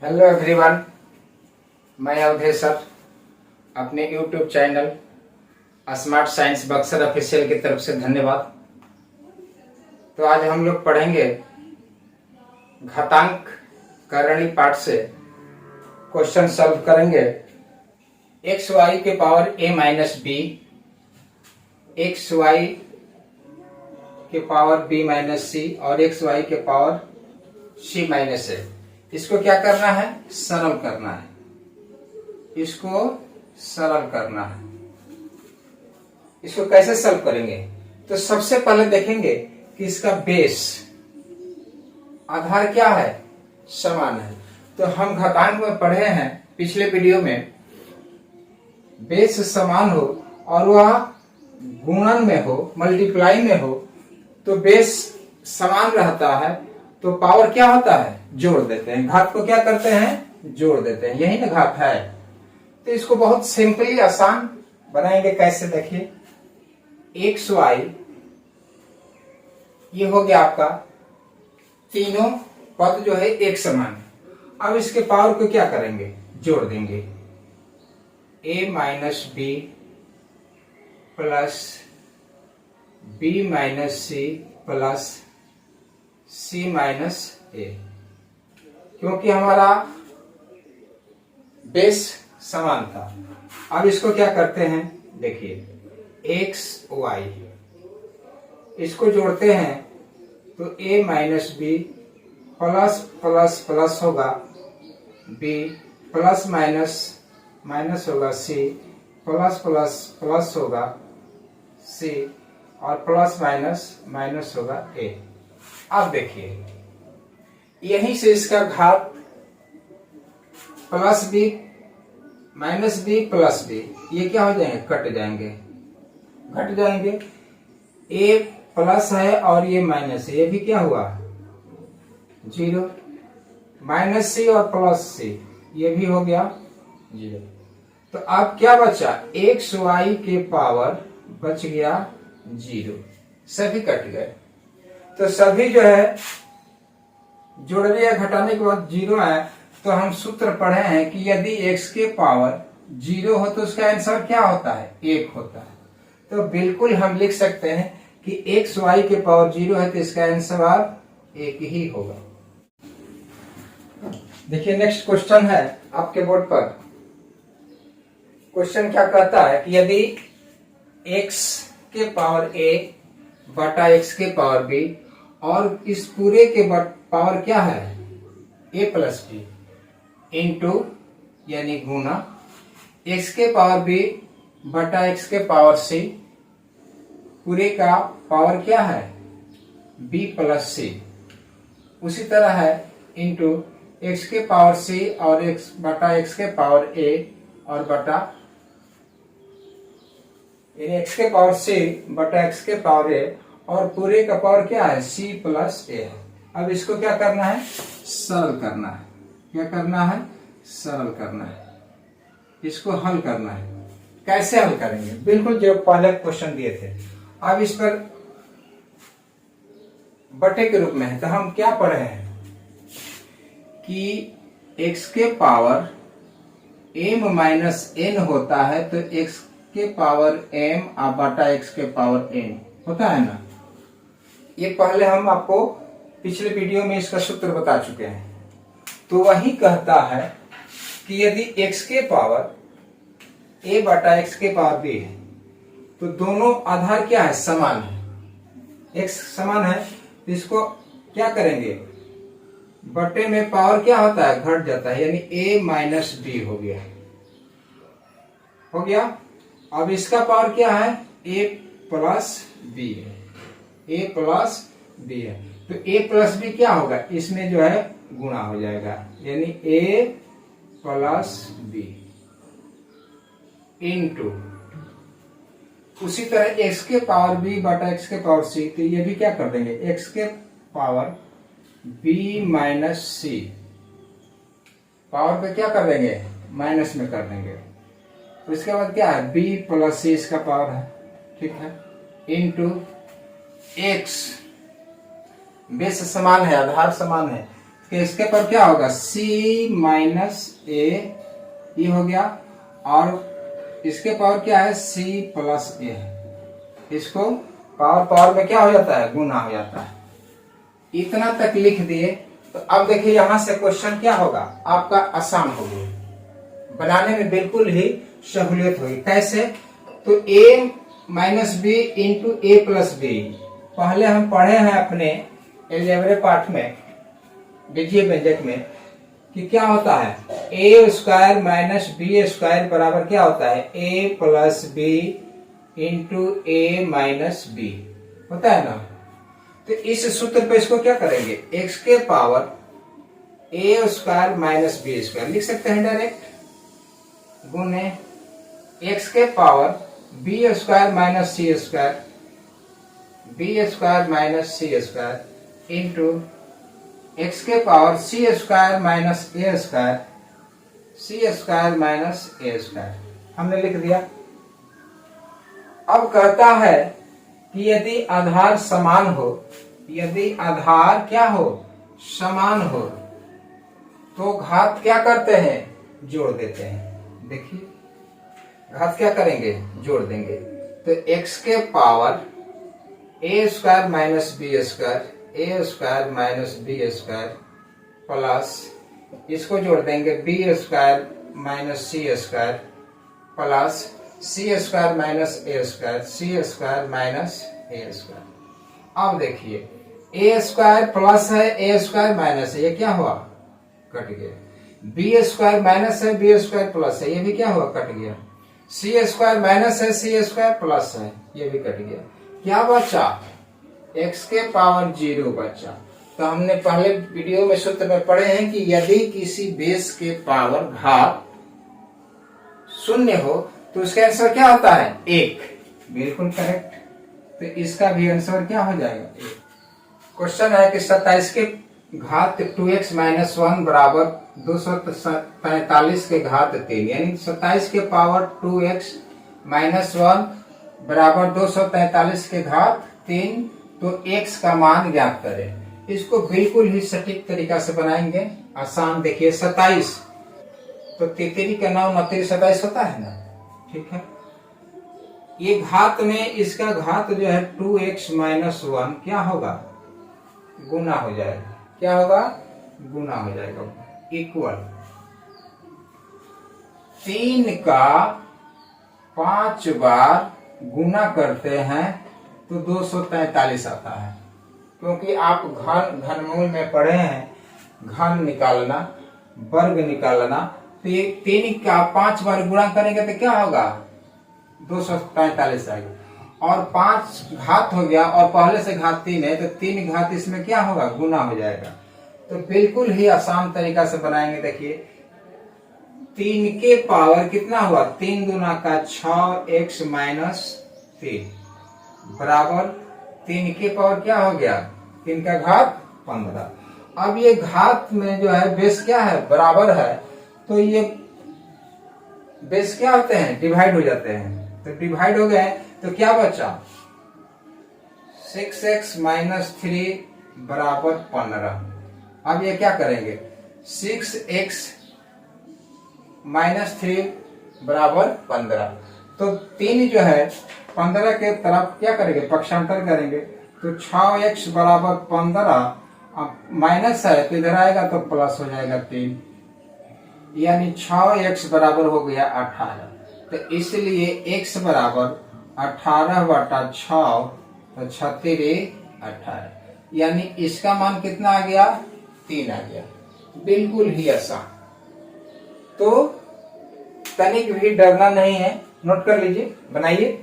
Hello everyone, मैं Awadhesh sir अपने YouTube channel smart science Buxar official की तरफ से धन्यवाद। तो आज हम लोग पढ़ेंगे घातांक करणी पाठ से क्वेश्चन सॉल्व करेंगे। एक्स वाई के पावर ए माइनस बी, एक्स वाई के पावर बी माइनस सी और एक्स वाई के पावर सी माइनस ए। इसको क्या करना है? सरल करना है। इसको सरल करना है। इसको कैसे सॉल्व करेंगे? तो सबसे पहले देखेंगे कि इसका बेस आधार क्या है? समान है। तो हम घातांक में पढ़े हैं पिछले वीडियो में, बेस समान हो और वह गुणन में हो, मल्टीप्लाई में हो, तो बेस समान रहता है तो पावर क्या होता है? जोड़ देते हैं। घात को क्या करते हैं? जोड़ देते हैं। यही ना घात है। तो इसको बहुत सिंपली आसान बनाएंगे। कैसे? देखिए, एक्स वाई ये हो गया आपका, तीनों पद जो है एक समान है। अब इसके पावर को क्या करेंगे? जोड़ देंगे। A minus B plus B minus C plus C minus A, क्योंकि हमारा बेस समान था। अब इसको क्या करते हैं? देखिए, एक्स वाई इसको जोड़ते हैं तो A minus B plus plus plus होगा बी, प्लस माइनस माइनस होगा सी, प्लस प्लस प्लस होगा सी और प्लस माइनस माइनस होगा ए। अब देखिए, यहीं से इसका घात plus B minus B plus B, ये क्या हो जाएंगे? कट जाएंगे, घट जाएंगे। ए प्लस है और ये माइनस है, ये भी क्या हुआ? जीरो। माइनस सी और प्लस सी ये भी हो गया जीरो। तो अब क्या बचा? एक्स वाई के पावर बच गया जीरो। सभी कट गए। तो सभी जो है जोड़ने या घटाने के बाद जीरो है। तो हम सूत्र पढ़े हैं कि यदि x के पावर जीरो हो तो उसका आंसर क्या होता है? एक होता है। तो बिल्कुल हम लिख सकते हैं कि एक्स वाई के पावर जीरो है तो इसका आंसर एक ही होगा। देखिए, नेक्स्ट क्वेश्चन है आपके बोर्ड पर। क्वेश्चन क्या कहता है कि यदि x के पावर a बटा x के पावर b और इस पूरे के पावर क्या है? a प्लस बी इंटू यानी गुना x के पावर b बटा x के पावर c, पूरे का पावर क्या है? b plus c। उसी तरह है इंटू x के पावर c और x बटा x के पावर a और बटा x के पावर c बटा x के पावर a और पूरे का पावर क्या है? c प्लस a है। अब इसको क्या करना है? सरल करना है। क्या करना है? सरल करना है। इसको हल करना है। कैसे हल करेंगे? बिल्कुल जो पहले क्वेश्चन दिए थे। अब इस पर बटे के रूप में है। तो हम क्या पढ़े हैं कि x के पावर m माइनस n होता है तो x के पावर m बटा x के पावर n होता है ना। ये पहले हम आपको पिछले वीडियो में इसका सूत्र बता चुके हैं। तो वही कहता है कि यदि x के पावर a बटा x के पावर b है तो दोनों आधार क्या है? समान है। x समान है तो इसको क्या करेंगे? बटे में पावर क्या होता है? घट जाता है, यानी a माइनस बी हो गया। हो गया। अब इसका पावर क्या है? a प्लस बी है। a प्लस बी है तो a प्लस बी क्या होगा? इसमें जो है गुणा हो जाएगा, यानी a प्लस बी इंटू उसी तरह x के पावर b बटा x के पावर c। तो ये भी क्या कर देंगे? x के पावर b माइनस सी, पावर पे क्या कर देंगे? माइनस में कर देंगे। तो इसके बाद क्या है? b प्लस सी इसका पावर है, ठीक है, इंटू x। बेस समान है, आधार समान है तो इसके पर क्या होगा सी माइनस ए, ये हो गया, और इसके पावर क्या है सी प्लस ए है। इसको पावर पावर में क्या हो जाता है गुना हो जाता है। इतना तक लिख दिए। तो अब देखिए यहां से क्वेश्चन क्या होगा आपका आसान होगा, बनाने में बिल्कुल ही सहूलियत होगी। कैसे? तो a minus B into A plus B, पहले हम पढ़े हैं अपने एलजेब्रे पार्ट में, बीजीय व्यंजक में, कि क्या होता है ए स्क्वायर माइनस बी स्क्वायर बराबर क्या होता है ए प्लस बी इंटू ए माइनस बी, होता है ना। तो इस सूत्र पे इसको क्या करेंगे x के power A square minus B square लिख सकते हैं डायरेक्ट, गुने x के power B square minus C square, B square minus C square into x के power C square minus A square, C square minus A square, हमने लिख दिया। अब कहता है कि यदि आधार समान हो, यदि आधार क्या हो समान हो, तो घात क्या करते हैं जोड़ देते हैं। देखिए घात क्या करेंगे जोड़ देंगे। तो x के power A square minus B square, A square minus B square plus इसको जोड़ देंगे B square minus C square plus C square minus A square, C square minus A square. अब देखिए ए स्क्वायर प्लस है ए square minus है, ये क्या हुआ कट गया। बी स्क्वायर माइनस है बी स्क्वायर प्लस है, ये भी क्या हुआ कट गया। सी स्क्वायर माइनस है सी स्क्वायर प्लस है, ये भी कट गया। क्या बचा x के पावर 0 बचा। तो हमने पहले वीडियो में सूत्र में पढ़े हैं कि यदि किसी बेस के पावर घात शून्य हो तो उसका आंसर क्या होता है 1, बिल्कुल करेक्ट। तो इसका भी आंसर क्या हो जाएगा 1। क्वेश्चन है कि 27 के घात 2x माइनस 1 बराबर 243 के घात 3, यानी 27 के पावर 2x माइनस 1 बराबर 243 के घात 3। तो x का मान ज्ञात करें। इसको बिल्कुल ही सटीक तरीका से बनाएंगे, आसान। देखिए 27 तो 33 का 9 29 27 होता है ना, ठीक है। ये घात में इसका घात जो है 2x माइनस 1 क्या होगा गुना हो जाएगा, क्या होगा गुना हो जाएगा, इक्वल 3 का 5 बार गुना करते हैं तो 243 आता है। क्योंकि आप घनमूल में पढ़े हैं घन निकालना वर्ग निकालना, तो ये 3 का 5 बार गुणा करेंगे तो क्या होगा 243 आएगा। और 5 घात हो गया और पहले से घात 3 है तो 3 घात इसमें क्या होगा गुना हो जाएगा। तो बिल्कुल ही आसान तरीका से बनाएंगे। देखिए 3 के पावर कितना हुआ 3 दूना का 6x माइनस 3 बराबर 3 के पावर क्या हो गया 3 का घात 15। अब ये घात में जो है बेस क्या है बराबर है, तो ये बेस क्या होते हैं डिवाइड हो जाते हैं। तो डिवाइड हो गए तो क्या बचा 6x माइनस 3 बराबर 15। अब ये क्या करेंगे 6x माइनस 3 बराबर 15। तो 3 जो है 15 के तरफ क्या करेंगे पक्षांतर करेंगे। तो 6x बराबर 15, माइनस है तो इधर आएगा तो प्लस हो जाएगा 3, यानी 6x बराबर हो गया 18। तो इसलिए x बराबर 18/6 तो 36 18, यानी इसका मान कितना आ गया 3 आ गया। बिल्कुल ही आसान। तो तनिक भी डरना नहीं है, नोट कर लीजिए बनाइए।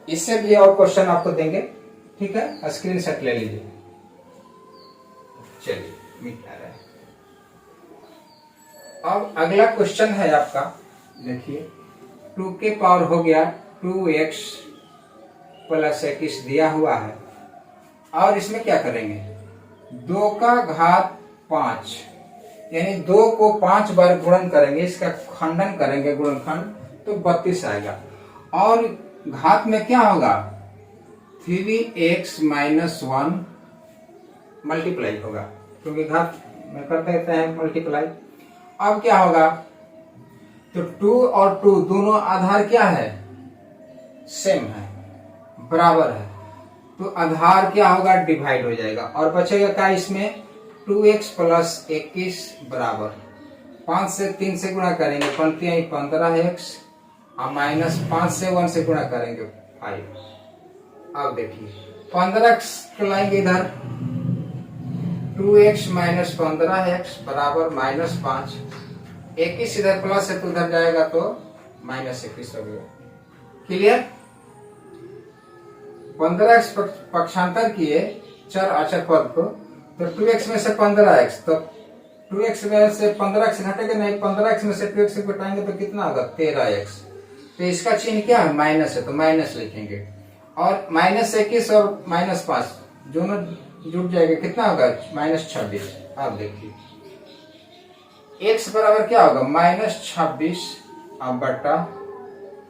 इससे भी और क्वेश्चन आपको देंगे, ठीक है, स्क्रीनशॉट ले लीजिए। चलिए मिटा रहे हैं। अब अगला क्वेश्चन है आपका, देखिए 2 के पावर हो गया 2x प्लस 21 दिया हुआ है, और इसमें क्या करेंगे 2 का घात 5, यानी 2 को 5 बार गुणन करेंगे, इसका खंडन करेंगे गुणनखंड तो 32 आएगा। और घात में क्या होगा 3x माइनस 1 मल्टीप्लाई होगा, क्योंकि घात में कर देते हैं मल्टीप्लाई। अब क्या होगा, तो 2 और 2 दोनों आधार क्या है, सेम है, बराबर है, तो आधार क्या होगा, डिवाइड हो जाएगा और बचेगा क्या इसमें, 2x प्लस 21 बराबर 5 से 3 से गुणा करेंगे 15x और माइनस 5 से 1 से गुणा करेंगे 5। अब देखिए 15x को लाएंगे इधर, 2x माइनस 15x बराबर माइनस 5, 21 इधर प्लस है तो उधर जाएगा तो माइनस 21 हो गया। क्लियर। 15x पक्षांतर किए चर अचर पद को, तो 2x में से 15x, तो 2x में से 15x घटेगा नहीं, 15x में से 2x घटाएंगे तो कितना होगा, 13x। तो इसका चिन्ह क्या है, माइनस है, तो माइनस लिखेंगे और माइनस 21 और माइनस 5 दोनों जुट जाएगा, कितना होगा, माइनस 26। अब देखिए x बराबर क्या होगा, माइनस 26 अब बटा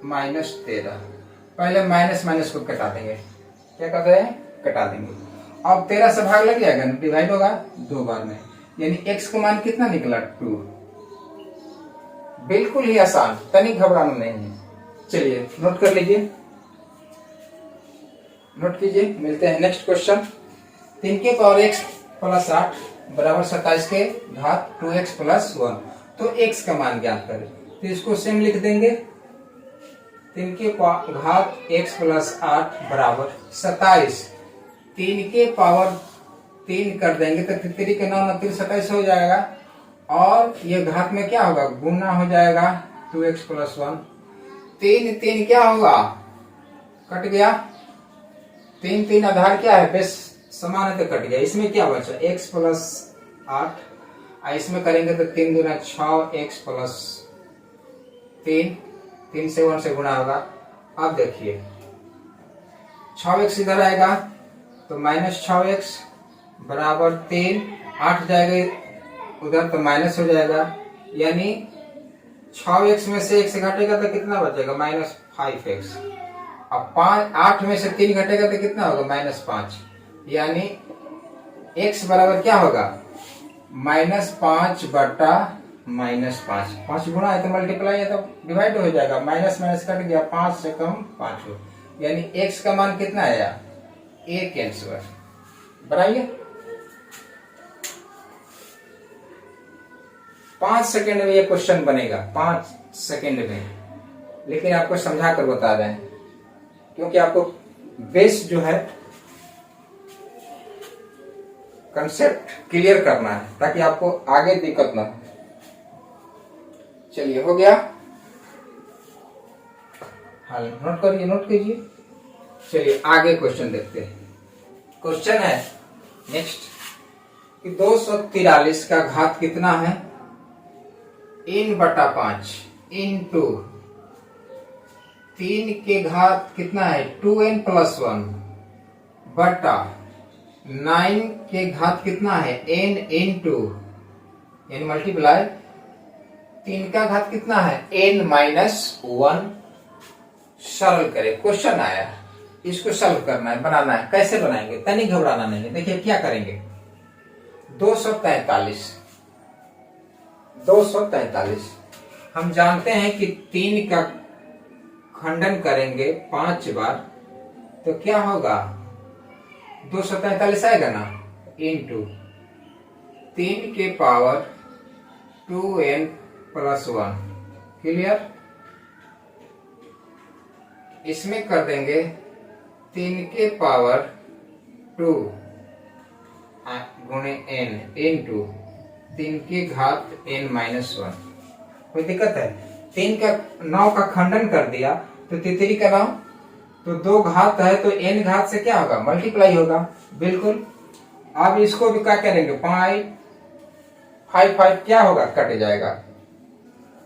माइनस 13। पहले माइनस माइनस को कटा देंगे, क्या कर रहे हैं, कटा देंगे। अब 13 से भाग लग जाएगा, डिवाइड होगा 2 बार में, यानी x का मान कितना निकला, 2। बिल्कुल ही आसान, तनिक घबराना नहीं है। चलिए नोट कर लीजिए, नोट कीजिए। मिलते हैं नेक्स्ट क्वेश्चन। 3 के पावर x प्लस 8 बराबर 27 के घात 2x प्लस 1। तो x का मान ज्ञात करें, तो इसको सेम लिख देंगे, 3 के घात x प्लस 8 बराबर 27, 3 के पावर 3 कर देंगे तो 3 के 9 3 27 हो जाएगा और ये घात में क्या होगा, गुना हो जाएगा 2x प्लस 1। 3 3 क्या होगा, कट गया, 3 3 आधार क्या है, बेस समान है तो कट गया। इसमें क्या बचा, x प्लस 8, इसमें करेंगे तो 3 गुना 6x प्लस 3, 3 से 1 से गुणा होगा। अब देखिए 6x इधर आएगा तो माइनस 6x बराबर 3, 8 जाएगा उधर तो माइनस हो जाएगा, यानी 6x में से 1 से घटेगा तो कितना बचेगा, माइनस 5x। अब 8 में से 3 घटेगा तो कितना होगा, माइनस 5, यानी x बराबर क्या होगा, माइनस 5 बटा माइनस 5। 5 गुणा है तो मल्टीप्लाई है तो डिवाइड हो जाएगा, माइनस माइनस कट गया, 5 से कम 5 हो, यानी x का मान कितना आया, 1 आंसर। बनाइए 5 सेकेंड में ये क्वेश्चन बनेगा, 5 सेकेंड में, लेकिन आपको समझा कर बता रहे हैं क्योंकि आपको बेस जो है कंसेप्ट क्लियर करना है ताकि आपको आगे दिक्कत ना हो। चलिए हो गया, हाँ नोट करिए, नोट कीजिए। चलिए आगे क्वेश्चन देखते हैं। क्वेश्चन है नेक्स्ट कि 243 का घात कितना है, n बटा 5 इंटू 3 के घात कितना है, 2n प्लस 1 बटा 9 के घात कितना है, n इंटू n मल्टीप्लाई 3 का घात कितना है, n माइनस 1। सरल करें, क्वेश्चन आया, इसको सॉल्व करना है, बनाना है। कैसे बनाएंगे, तनिक घबराना नहीं है। देखिए क्या करेंगे, 243 हम जानते हैं कि 3 का खंडन करेंगे 5 बार तो क्या होगा, 243 आएगा ना, इंटू 3 के पावर 2n प्लस 1। क्लियर। इसमें कर देंगे 3 के पावर 2 गुणे n इंटू 3 के घात n माइनस 1। कोई दिक्कत है, 3 का 9 का खंडन कर दिया तो 3 का 9, तो 2 घात है तो n घात से क्या होगा, मल्टीप्लाई होगा, बिल्कुल। अब इसको भी क्या करेंगे, 5 क्या होगा, कट जाएगा,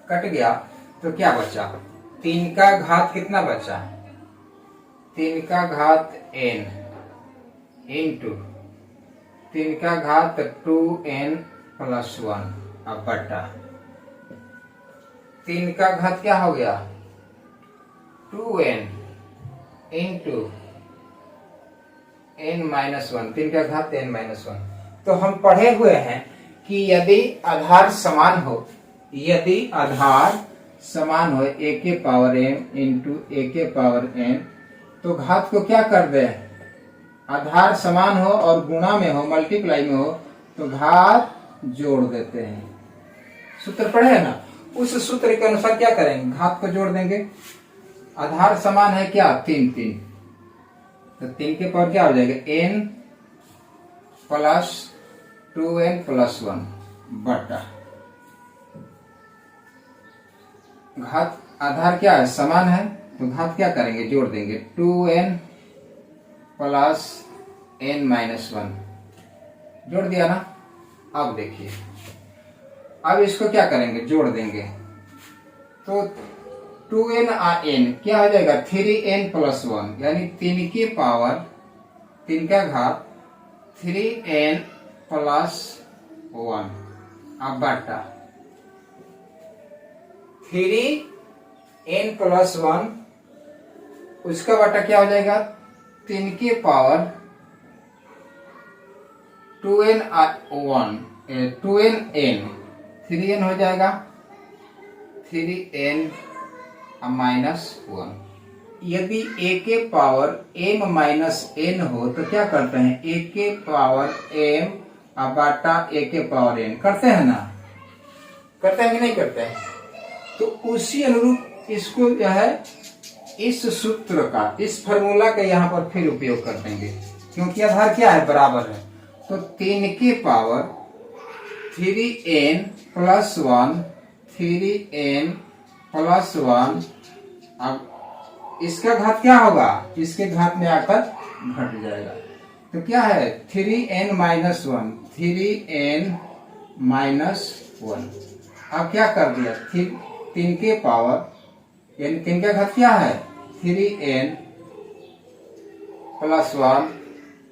कट गया तो क्या बचा, 3 का घात कितना बचा, 3 का घात n इंटू 3 का घात 2n प्लस 1 अब बटा 3 का घात क्या हो गया, 2n इंटू n माइनस 1, 3 का घात n माइनस 1। तो हम पढ़े हुए हैं कि यदि आधार समान हो, यदि आधार समान हो a के पावर m इंटू a के पावर n, तो घात को क्या कर दे, आधार समान हो और गुणा में हो, मल्टीप्लाई में हो, तो घात जोड़ देते हैं। सूत्र पढ़े है ना, उस सूत्र के अनुसार क्या करेंगे, घात को जोड़ देंगे। आधार समान है क्या, 3 3, तो 3 के पावर क्या हो जाएगा, n प्लस 2n प्लस 1 बटा घात, आधार क्या है, समान है, तो घात क्या करेंगे, जोड़ देंगे। 2n प्लस n माइनस 1 जोड़ दिया ना। अब देखिए, अब इसको क्या करेंगे, जोड़ देंगे, तो 2n और n क्या हो जाएगा, 3n प्लस 1, यानी 3 की पावर 3 का घात 3n प्लस 1, अब बटा 3n प्लस 1, उसका बटा क्या हो जाएगा, 3 की पावर 2n 2n 3n हो जाएगा, 3n माइनस 1। यदि a के पावर m माइनस n हो तो क्या करते हैं, a के पावर m बटा a के पावर n करते हैं ना, करते हैं कि नहीं करते हैं। तो उसी अनुरूप इसको जो है, इस सूत्र का, इस फार्मूला का यहाँ पर फिर उपयोग कर देंगे, क्योंकि आधार क्या है, बराबर है। तो 3 की power 3n plus 1, 3n plus 1, अब इसका घात क्या होगा, इसके घात में आकर घट जाएगा, तो क्या है 3n माइनस 1, 3n माइनस 1। अब क्या कर दिया, 3 के पावर, यानी 3 का घात क्या है, 3n प्लस 1,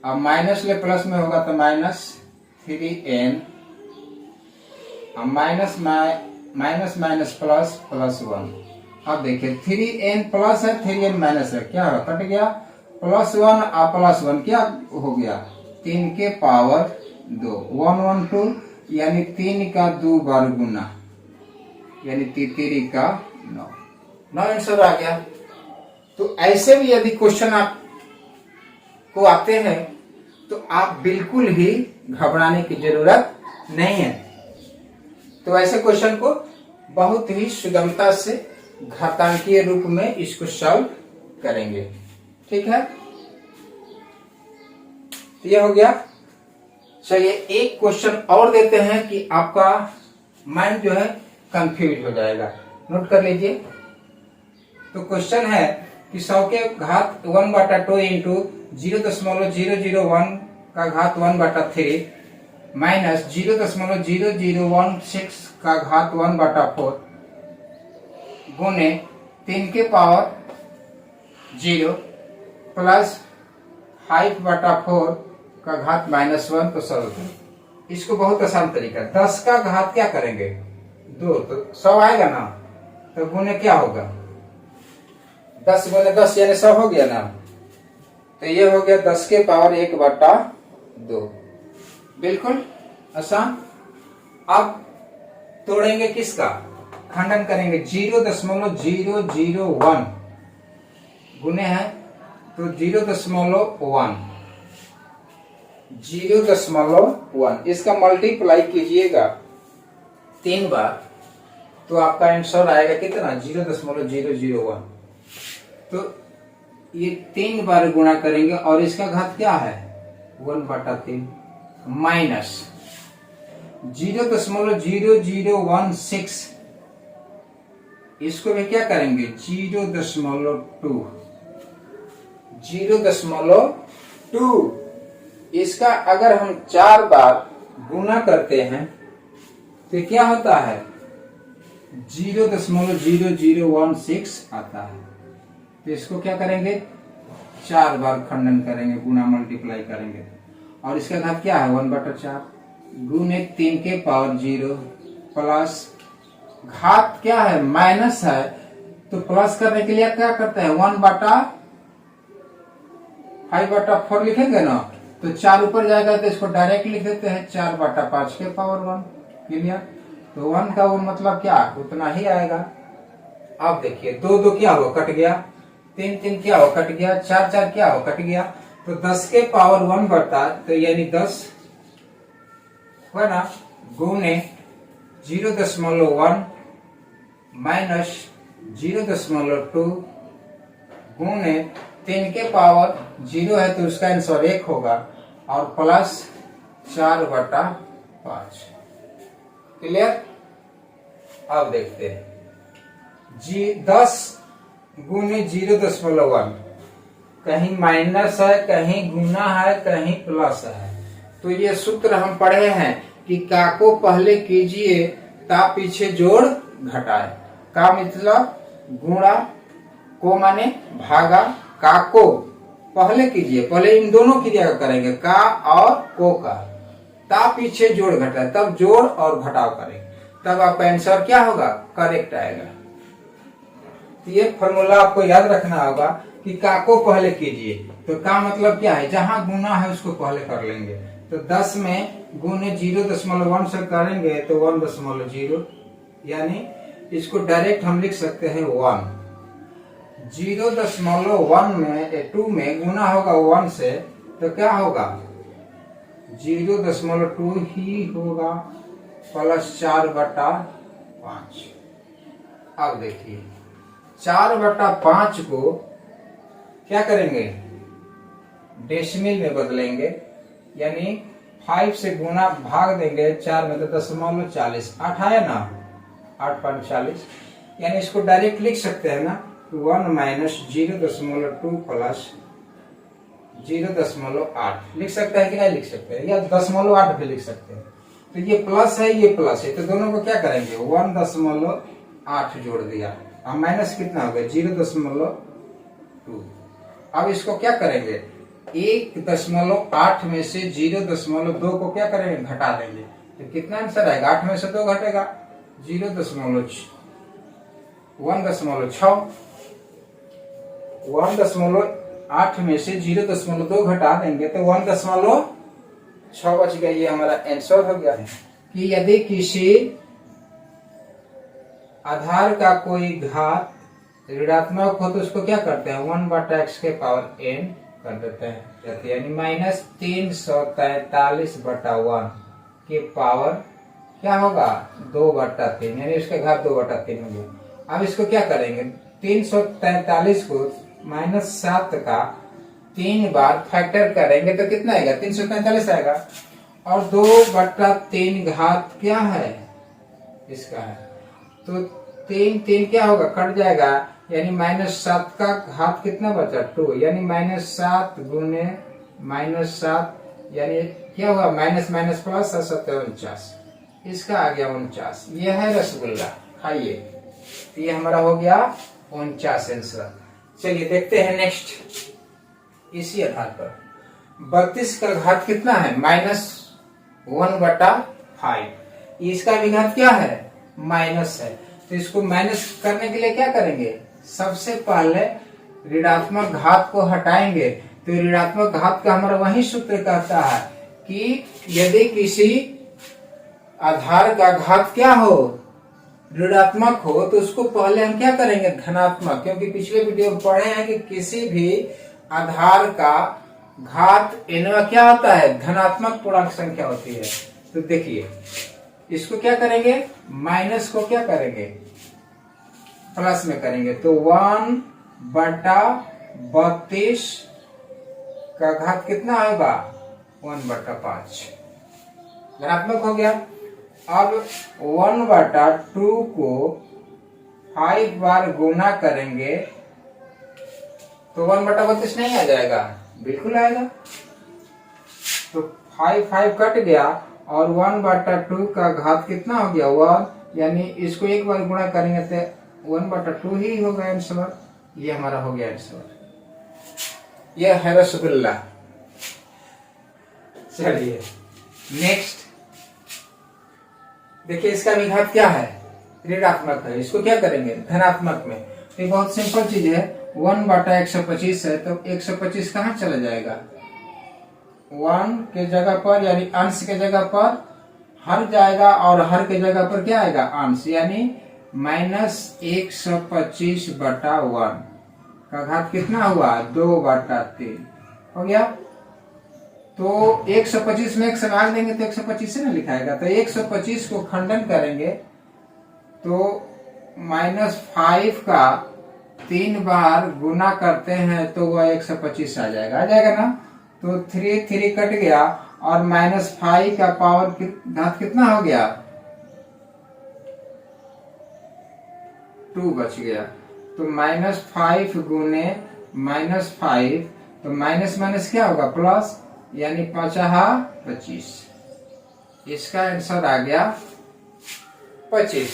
अब माइनस ले प्लस में होगा तो माइनस 3n, अब minus minus minus plus plus 1। अब देखिए 3n प्लस है, 3n माइनस है, क्या होगा, कट गया, प्लस 1 और प्लस 1 क्या हो गया, 3 के पावर 2, 1 1 2, यानी 3 का 2 बार गुना, यानी 3 का 9 आंसर आ गया। तो ऐसे भी यदि क्वेश्चन आप को आते हैं तो आप बिल्कुल ही घबराने की जरूरत नहीं है। तो ऐसे क्वेश्चन को बहुत ही सुगमता से घातांकीय रूप में इसको सॉल्व करेंगे, ठीक है। तो ये हो गया। चलिए एक क्वेश्चन और देते हैं कि आपका माइंड जो है कंफ्यूज हो जाएगा, नोट कर लीजिए। तो क्वेश्चन है कि 100 के घात 1/2 इंटू 0.001 का घात 1/3 माइनस 0.0016 का घात 1/4 गुने 3 के पावर 0 प्लस 5/4 का घात -1 को सॉल्व करें। इसको बहुत आसान तरीका, 10 का घात क्या करेंगे, 2, तो 100 आएगा ना, तो गुने क्या होगा, 10 गुने 10 यानी 100 हो गया ना। तो ये हो गया 10 के पावर 1/2, बिल्कुल आसान। अब तोड़ेंगे किसका, खंडन करेंगे, 0.001 गुने है तो 0.1, 0.1, इसका मल्टीप्लाई कीजिएगा 3 बार तो आपका आंसर आएगा कितना, 0.001। तो ये 3 बार गुणा करेंगे और इसका घात क्या है 1/3 माइनस 0.0016, इसको भी क्या करेंगे 0.2, इसका अगर हम 4 बार गुना करते हैं तो क्या होता है 0.0016 आता है। तो इसको क्या करेंगे 4 बार खंडन करेंगे, गुना मल्टीप्लाई करेंगे और इसका घात क्या है 1/4 गुने 3 के पावर 0 प्लस घात क्या है माइनस है, तो प्लस करने के लिए क्या करते हैं 1/5/4 लिखेंगे ना, तो 4 ऊपर जाएगा तो इसको डायरेक्ट लिख देते हैं 4/5 के पावर 1। क्लियर। तो 1 का वो मतलब क्या, उतना ही आएगा। अब देखिए 2 2 क्या हुआ, कट गया। 3 3 क्या हुआ, कट गया। 4 4 क्या हुआ, कट गया। तो 10 के पावर 1 बढ़ता, तो यानी 10 हुआ ना, गुने 0.1 माइनस 0.2 गुने 3 के पावर 0 है तो उसका आंसर 1 होगा, और प्लस 4/5। क्लियर। अब देखते हैं 10 गुने 0.1, कहीं माइनस है, कहीं गुना है, कहीं प्लस है। तो ये सूत्र हम पढ़े हैं कि का को पहले कीजिए ता पीछे जोड़ घटाए। का मतलब गुणा, को माने भागा, का को पहले कीजिए, पहले इन दोनों क्रिया का करेंगे, का और को का, ता पीछे जोड़ घटाए, तब जोड़ और घटाव करेंगे, तब आपका आंसर क्या होगा, करेक्ट आएगा। ये फॉर्मूला आपको याद रखना होगा कि का को पहले कीजिए। तो का मतलब क्या है, जहां गुना है उसको पहले कर लेंगे। तो 10 में गुने 0.1 से करेंगे तो 1.0, यानी इसको डायरेक्ट हम लिख सकते हैं 1। 0.1 में 2 में गुना होगा 1 से, तो क्या होगा 0.2 ही होगा, प्लस 4/5। अब देखिए 4/5 को क्या करेंगे, डेसिमल में बदलेंगे, यानी 5 से गुना भाग देंगे 4 में, तो 0.40, 8 आया ना, 8/40, यानी इसको डायरेक्ट लिख सकते हैं ना, 1 माइनस 0.2 प्लस 0.8 लिख सकते हैं कि नहीं लिख सकते हैं, या 0.8 भी लिख सकते हैं। तो ये प्लस है, ये प्लस है, तो दोनों को क्या करेंगे 1.8 जोड़ दिया, अब माइनस कितना हो गया 0.2। अब इसको क्या करेंगे 1.8 में से 0.2 को क्या करेंगे, घटा देंगे, तो कितना आंसर आएगा, 8 में से 2 घटेगा 1.6। 1.8 में से 0.2 घटा देंगे तो 1.6 बच गया। ये हमारा आंसर हो गया है कि यदि किसी आधार का कोई घात ऋणात्मक हो तो उसको क्या करते हैं 1/x के पावर n कर देते हैं, यानी -343/1 के पावर क्या होगा 2/3, यानी उसका घात 2/3 हो गया। अब इसको क्या करेंगे 343 को -7 का 3 बार फैक्टर करेंगे तो कितना आएगा 343 आएगा, और 2/3 घात क्या है इसका है, तो 3 क्या होगा कट जाएगा, यानी -7 का घात कितना बचा 2, यानी -7 गुने -7, यानी क्या हुआ माइनस माइनस प्लस 49, इसका आ गया 49। ये है रसगुल्ला, खाइए। तो ये हमारा हो गया 49 आंसर। चलिए देखते हैं नेक्स्ट। इसी आधार पर 32 का घात कितना है -1/5, इसका भी घात क्या है माइनस है, तो इसको माइनस करने के लिए क्या करेंगे, सबसे पहले ऋणात्मक घात को हटाएंगे। तो ऋणात्मक घात का हमारा वही सूत्र कहता है कि यदि किसी आधार का घात क्या हो ऋणात्मक हो तो उसको पहले हम क्या करेंगे धनात्मक, क्योंकि पिछले वीडियो में पढ़े हैं कि किसी भी आधार का घात n क्या होता है धनात्मक पूर्णांक संख्या होती है। तो देखिए इसको क्या करेंगे माइनस को क्या करेंगे प्लस में करेंगे, तो 1/32 का घात कितना होगा 1/5 धनात्मक हो गया। अब 1/2 को 5 बार गुना करेंगे तो 1/32 नहीं आ जाएगा, बिल्कुल आएगा। तो 5 कट गया और 1/2 का घात कितना हो गया 1, यानी इसको एक बार गुणा करेंगे तो 1/2 ही होगा आंसर। ये हमारा हो गया आंसर, यह है रसगुल्ला। चलिए नेक्स्ट देखिए, इसका भी घात क्या है ऋणात्मक है, इसको क्या करेंगे धनात्मक में। तो ये बहुत सिंपल चीज है, 1/125 है तो 125 कहाँ चला जाएगा 1 के जगह पर यानी अंश के जगह पर हर जाएगा और हर के जगह पर क्या आएगा अंश, यानी -125/1 का घात कितना हुआ 2/3 हो गया। तो 125 में 1 से भाग देंगे तो 125 से ना लिखाएगा, तो 125 को खंडन करेंगे तो -5 का 3 बार गुना करते हैं तो वह 125 आ जाएगा ना। तो 3 कट गया और -5 का पावर घात कितना हो गया 2 बच गया। तो -5 गुने -5, तो माइनस माइनस क्या होगा प्लस, यानी 5×25। इसका आंसर आ गया 25।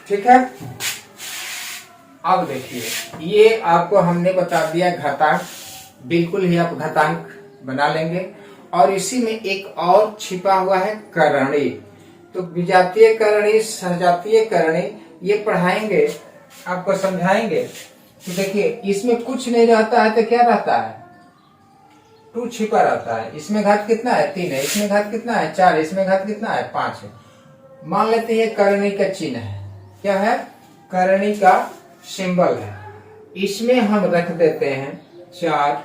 ठीक है, अब देखिए ये आपको हमने बता दिया घातांक, बिल्कुल ही आप घातांक बना लेंगे। और इसी में एक और छिपा हुआ है करणी। तो विजातीय करणी, सजातीय करणी ये पढ़ाएंगे, आपको समझाएंगे। तो देखिए इसमें कुछ नहीं रहता है तो क्या रहता है 2 छिपा रहता है। इसमें घात कितना है 3 है, इसमें घात कितना है 4, इसमें घात कितना है 5 है। मान लेते हैं करणी का चिन्ह है, क्या है करणी का सिंबल है। इसमें हम रख देते हैं 4,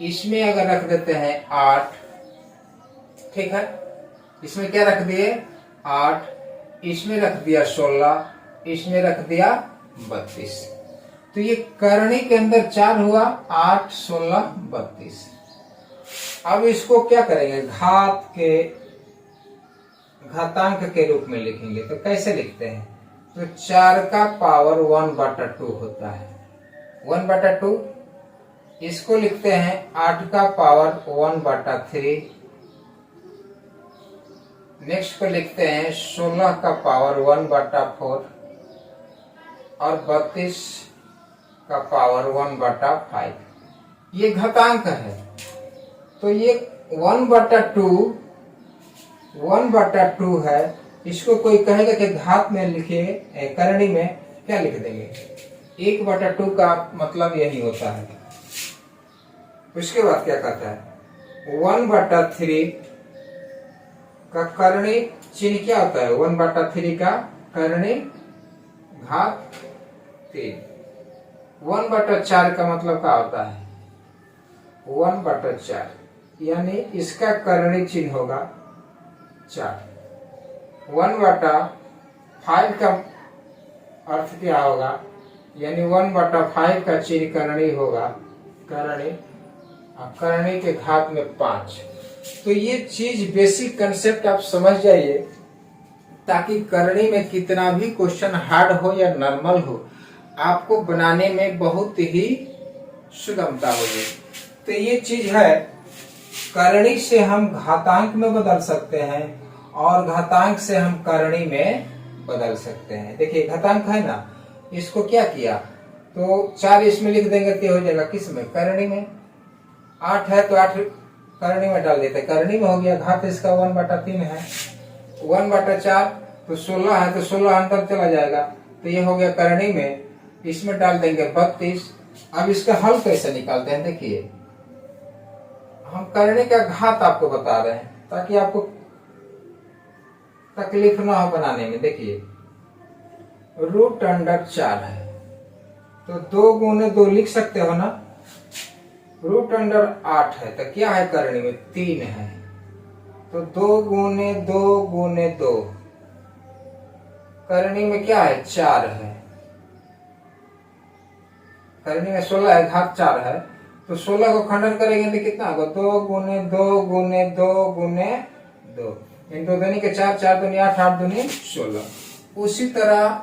इसमें अगर रख देते हैं 8, ठीक है, इसमें क्या रख दिए 8, इसमें रख दिया 16, इसमें रख दिया 32। तो ये करणी के अंदर 4 हुआ, 8, 16, 32। अब इसको क्या करेंगे घातांक के रूप में लिखेंगे। तो कैसे लिखते हैं, तो 4 का पावर 1/2 होता है 1/2। इसको लिखते हैं 8 का पावर 1/3। नेक्स्ट को लिखते हैं 16 का पावर 1/4 और 32 का पावर 1/5। ये घातांक है। तो ये 1/2 है। इसको कोई कहेगा कि घात में लिखिए, करणी में क्या लिख देंगे 1/2 का मतलब यही होता है। उसके बाद क्या कहता है 1/3 का करणी चिन्ह क्या होता है 1/3 का करणी घात 3। 1/4 का मतलब क्या होता है 1/4, यानी इसका करणी चिन्ह होगा 4। 1/5 का अर्थ क्या होगा, यानी 1/5 का चिन्ह करणी होगा करणी के घात में 5। तो ये चीज बेसिक कंसेप्ट आप समझ जाइए, ताकि करणी में कितना भी क्वेश्चन हार्ड हो या नॉर्मल हो, आपको बनाने में बहुत ही सुगमता होगी। तो ये चीज है, करणी से हम घातांक में बदल सकते हैं और घातांक से हम करणी में बदल सकते हैं। देखिए घातांक है ना, इसको क्या किया तो 4 इसमें लिख देंगे तो हो जाएगा किस में करणी में। 8 है तो 8 करणी में डाल देते, करणी में हो गया। घात इसका 1/3 है, 1/4 तो 16 है तो 16 अंदर चला जाएगा, तो ये हो गया करणी में। इसमें डाल देंगे 32। अब इसका हल कैसे निकालते हैं, देखिए हम करणी का घात आपको बता रहे हैं ताकि आपको तकलीफ ना हो बनाने में। देखिए √4 है तो 2 गुने 2 लिख सकते हो ना। √8 है तो क्या है करणी में 3 है, तो 2 गुने 2 गुने 2, करणी में क्या है 4 है। करणी में 16 है, घात 4 है, तो 16 को खंडन करेंगे तो कितना होगा 2 गुने 2 गुने 2 गुने 2, इन 2 दूनी के 4, 4 दूनी 8, 8 दूनी 16। उसी तरह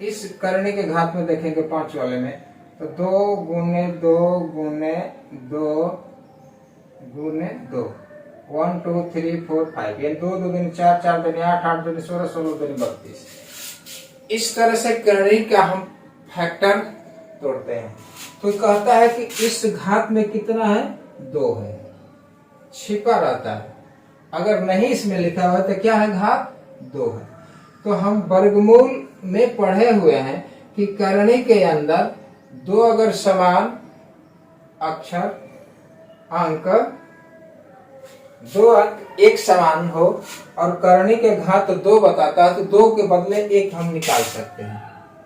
इस करणी के घात में देखेंगे 5 वाले में, तो 2 गुने 2 गुने 2 गुने 2, 1 2 3 4 5, ये 2 2 दूनी 4, 4 दूनी 8, 8 दूनी 16, 16 दूनी 32। इस तरह से करणी का हम फैक्टर तोड़ते हैं। तो कहता है कि इस घात में कितना है 2 है, छिपा रहता है। अगर नहीं इसमें लिखा हुआ तो क्या है घात 2 है। तो हम वर्गमूल में पढ़े हुए हैं कि करणी के अंदर 2 अगर समान अक्षर अंक दो अंक एक समान हो और करनी के घात 2 बताता है तो 2 के बदले 1 हम निकाल सकते हैं,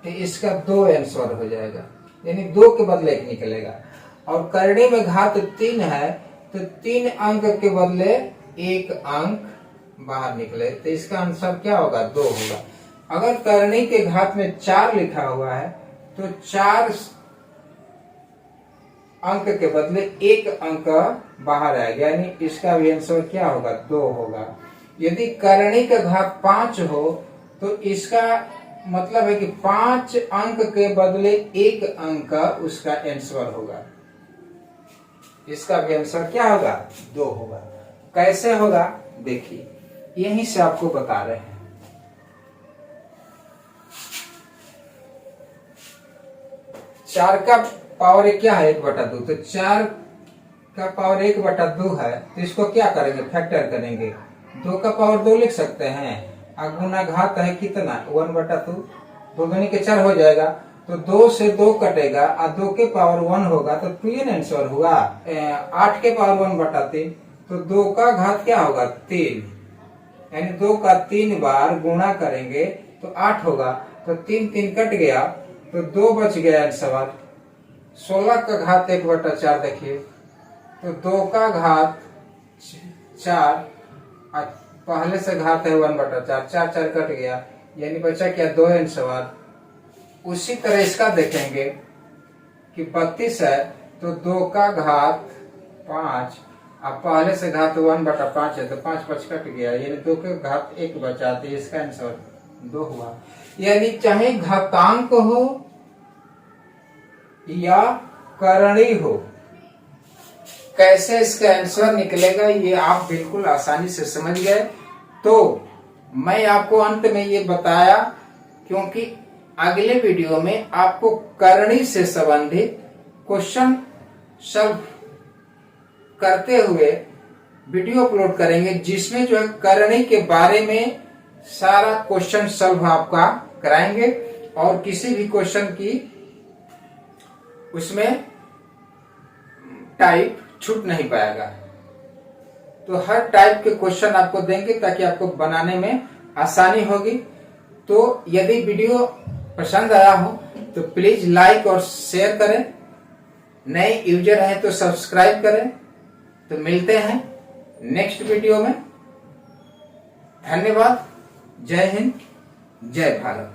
तो इसका 2 आंसर हो जाएगा, यानी 2 के बदले 1 निकलेगा। और करनी में घात 3 है तो 3 अंक के बदले 1 अंक बाहर निकले, तो इसका आंसर क्या होगा? 2 होगा। अगर करनी के घात में 4 लिखा हुआ है तो 4 अंक के बदले 1 अंक बाहर आएगा, यानी इसका भी आंसर क्या होगा? 2 होगा। यदि करनी का घात 5 हो तो इसका मतलब है कि 5 अंक के बदले 1 अंक उसका आंसर होगा, इसका भी आंसर क्या होगा? 2 होगा। कैसे होगा देखिए, यहीं से आपको बता रहे हैं। चार का पावर क्या है? 1/2। तो 4 का पावर 1/2 है, तो इसको क्या करेंगे? फैक्टर करेंगे। 2 का पावर 2 लिख सकते हैं, गुना घात है कितना? 1/2, 2 दूनी के 4 हो जाएगा, तो 2 से 2 कटेगा और 2 के पावर 1 होगा तो 2 आंसर हुआ। 8 के पावर 1/3, तो 2 का घात क्या होगा? 3, यानी 2 का 3 बार गुणा करेंगे तो 8 होगा, तो 3 कट गया तो 2 बच गया आंसर। 16 का घात 1/4 देखिए, तो 2 का घात 4 और पहले से घात है 1/4, 4 कट गया, यानी बचा क्या? 2 आंसर। उसी तरह इसका देखेंगे कि 32 है तो 2 का घात 5 अब पहले से घात 1/5 है तो 5 कट गया, यानी 2 के घात 1 बचा, तो इसका आंसर 2 हुआ। यानी चाहे घातांक हो या करणी हो, कैसे इसका आंसर निकलेगा ये आप बिल्कुल आसानी से समझ गए। तो मैं आपको अंत में ये बताया क्योंकि अगले वीडियो में आपको करणी से संबंधित क्वेश्चन सॉल्व करते हुए वीडियो अपलोड करेंगे, जिसमें जो है करणी के बारे में सारा क्वेश्चन सॉल्व आपका कराएंगे और किसी भी क्वेश्चन की उसमें टाइप छूट नहीं पाएगा। तो हर टाइप के क्वेश्चन आपको देंगे ताकि आपको बनाने में आसानी होगी। तो यदि वीडियो पसंद आया हो तो प्लीज लाइक और शेयर करें, नए यूजर हैं तो सब्सक्राइब करें। तो मिलते हैं नेक्स्ट वीडियो में। धन्यवाद। जय हिंद, जय भारत।